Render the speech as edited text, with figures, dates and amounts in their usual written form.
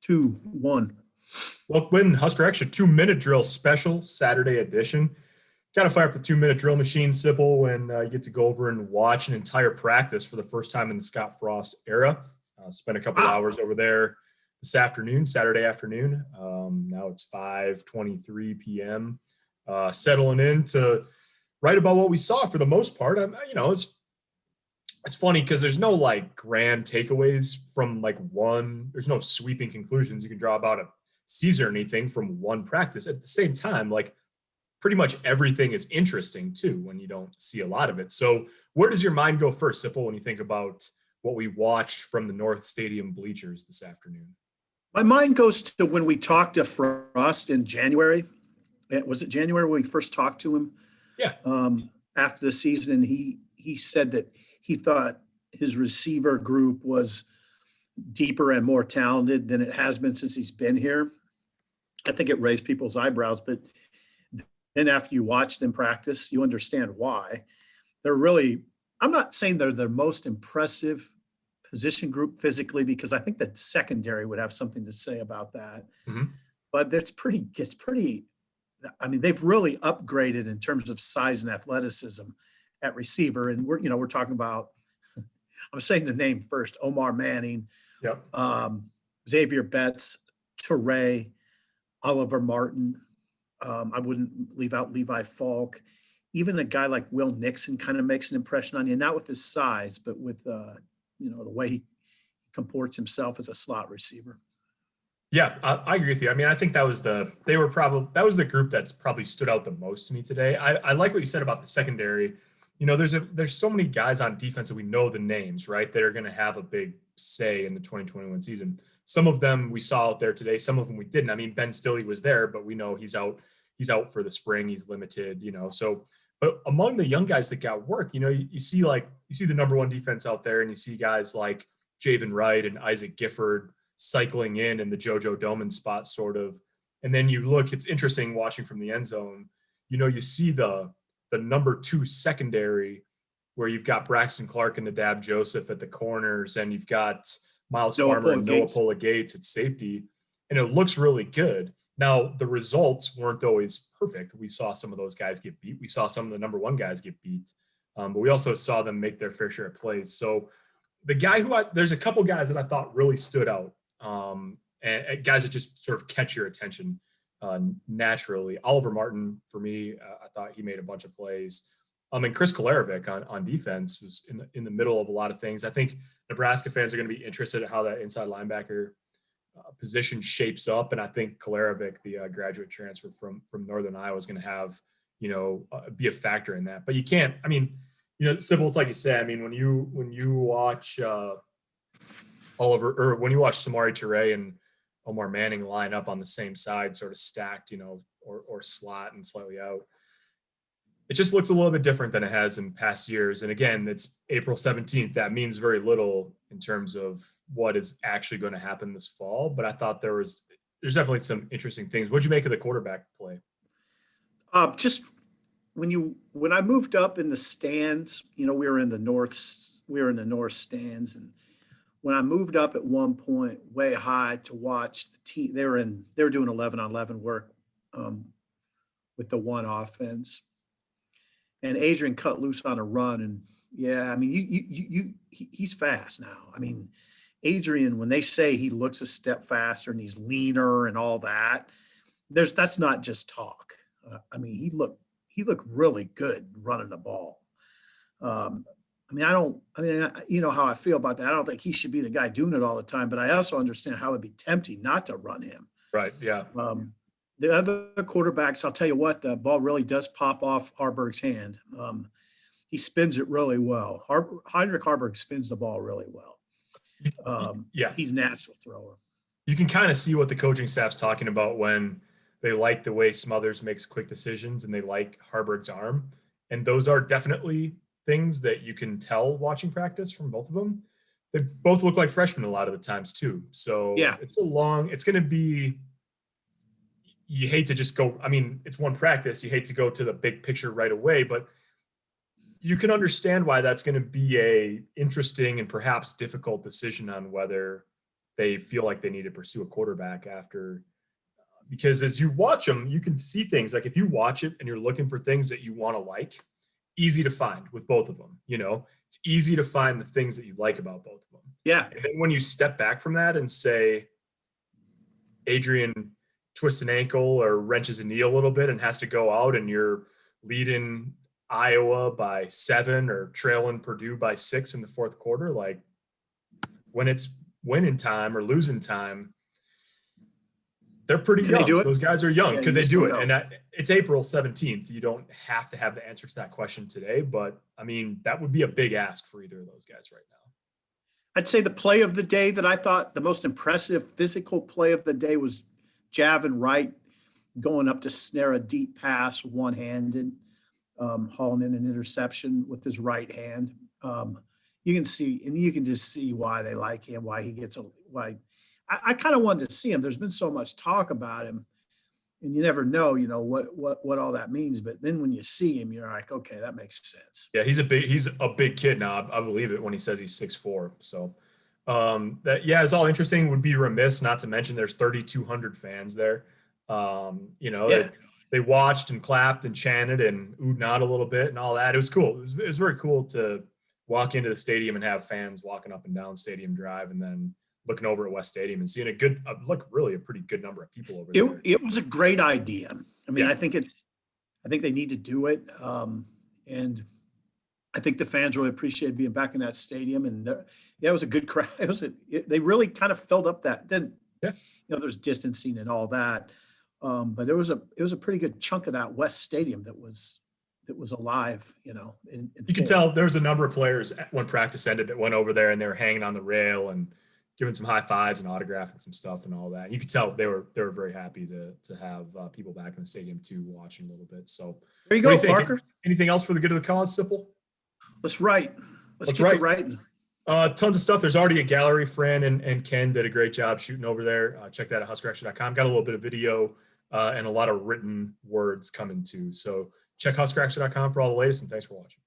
Two, one. Welcome, Husker Extra 2-minute drill special Saturday edition. Got to fire up the 2-minute drill machine, Sipple, when you get to go over and watch an entire practice for the first time in the Scott Frost era. Spent a couple hours over there this afternoon, Saturday afternoon. Now it's 5:23 p.m. Settling in to write about what we saw for the most part. It's funny because there's no like grand takeaways from like one. There's no sweeping conclusions you can draw about a season or anything from one practice. At the same time, like pretty much everything is interesting too when you don't see a lot of it. So where does your mind go first, Sipple, when you think about what we watched from the North Stadium bleachers this afternoon? My mind goes to when we talked to Frost in January. Was it January when we first talked to him? Yeah. After the season, he said that he thought his receiver group was deeper and more talented than it has been since he's been here. I think it raised people's eyebrows, but then after you watch them practice, you understand why. They're really, I'm not saying they're the most impressive position group physically, because I think that secondary would have something to say about that. Mm-hmm. But it's pretty, I mean, they've really upgraded in terms of size and athleticism at receiver. And we're talking about, I'm saying the name first, Omar Manning, Yep. Xavier Betts, Toure, Oliver Martin. I wouldn't leave out Levi Falk. Even a guy like Will Nixon kind of makes an impression on you, not with his size, but with, the way he comports himself as a slot receiver. Yeah, I agree with you. I mean, I think that was the group that's probably stood out the most to me today. I like what you said about the secondary. There's so many guys on defense that we know the names, right? That are going to have a big say in the 2021 season. Some of them we saw out there today. Some of them we didn't. I mean, Ben Stilley was there, but we know he's out. He's out for the spring. He's limited, So, but among the young guys that got work, you see the number one defense out there, and you see guys like Javen Wright and Isaac Gifford cycling in the JoJo Domann spot, sort of. And then you look. It's interesting watching from the end zone. You see the number two secondary, where you've got Braxton Clark and Nadab Joseph at the corners, and you've got Miles Farmer and Noah Pola-Gates at safety, and it looks really good. Now, the results weren't always perfect. We saw some of those guys get beat. We saw some of the number one guys get beat, but we also saw them make their fair share of plays. So the guy there's a couple guys that I thought really stood out, and guys that just sort of catch your attention naturally. Oliver Martin, for me, I thought he made a bunch of plays. And Chris Kolarevic on defense was in the middle of a lot of things. I think Nebraska fans are going to be interested in how that inside linebacker position shapes up, and I think Kolarevic, the graduate transfer from Northern Iowa, is going to have be a factor in that. But you can't. I mean, Sybil, it's like you said. I mean, when you watch when you watch Samori Toure and Omar Manning line up on the same side, sort of stacked, or slot and slightly out, it just looks a little bit different than it has in past years. And again, it's April 17th. That means very little in terms of what is actually going to happen this fall. But I thought there's definitely some interesting things. What'd you make of the quarterback play? Just when I moved up in the stands, we were in the north stands, and when I moved up at one point way high to watch the team, they were doing 11-on-11 work with the one offense. And Adrian cut loose on a run, and yeah, I mean, he's fast now. I mean, Adrian, when they say he looks a step faster and he's leaner and all that, that's not just talk. I mean, he looked really good running the ball. You know how I feel about that. I don't think he should be the guy doing it all the time, but I also understand how it'd be tempting not to run him. Right. Yeah. The other quarterbacks, I'll tell you what, the ball really does pop off Harburg's hand. He spins it really well. Heinrich Haarberg spins the ball really well. He's a natural thrower. You can kind of see what the coaching staff's talking about when they like the way Smothers makes quick decisions and they like Haarberg's arm. And those are definitely things that you can tell watching practice from both of them. They both look like freshmen a lot of the times too. So yeah, it's going to be, you hate to just go, I mean, it's one practice. You hate to go to the big picture right away, but you can understand why that's going to be a interesting and perhaps difficult decision on whether they feel like they need to pursue a quarterback after, because as you watch them, you can see things like if you watch it and you're looking for things that you want to like, easy to find with both of them. It's easy to find the things that you like about both of them. Yeah. And then when you step back from that and say Adrian twists an ankle or wrenches a knee a little bit and has to go out, and you're leading Iowa by 7 or trailing Purdue by 6 in the fourth quarter, like when it's winning time or losing time, they're pretty young. They do it? Those guys are young. Yeah, Could you they do just it? don't And it's April 17th. You don't have to have the answer to that question today, but I mean, that would be a big ask for either of those guys right now. I'd say the play of the day that I thought the most impressive physical play of the day was Javin Wright going up to snare a deep pass one-handed, hauling in an interception with his right hand. You can see, and you can just see why they like him, why he gets why. I kind of wanted to see him. There's been so much talk about him, and you never know, what all that means. But then when you see him, you're like, okay, that makes sense. Yeah, he's a big kid now. I believe it when he says he's 6'4". So it's all interesting. Would be remiss not to mention there's 3,200 fans there. They watched and clapped and chanted and oohed and ahhed a little bit and all that. It was cool. It was very cool to walk into the stadium and have fans walking up and down Stadium Drive, and then looking over at West Stadium and seeing really a pretty good number of people over there. It was a great idea. I mean, Yeah. I think they need to do it. And I think the fans really appreciated being back in that stadium. And it was a good crowd. They really kind of filled up that. Then, there's distancing and all that. But it was a pretty good chunk of that West Stadium that was alive, in You could tell there was a number of players when practice ended that went over there and they were hanging on the rail and giving some high fives and autographing some stuff and all that. You could tell they were very happy to have people back in the stadium too, watching a little bit. So there you go, Parker. Anything else for the good of the cause, Sipple? Let's write. Let's get to writing. Tons of stuff. There's already a gallery. Fran and Ken did a great job shooting over there. Check that at HuskerAction.com. Got a little bit of video and a lot of written words coming too. So check HuskerAction.com for all the latest, and thanks for watching.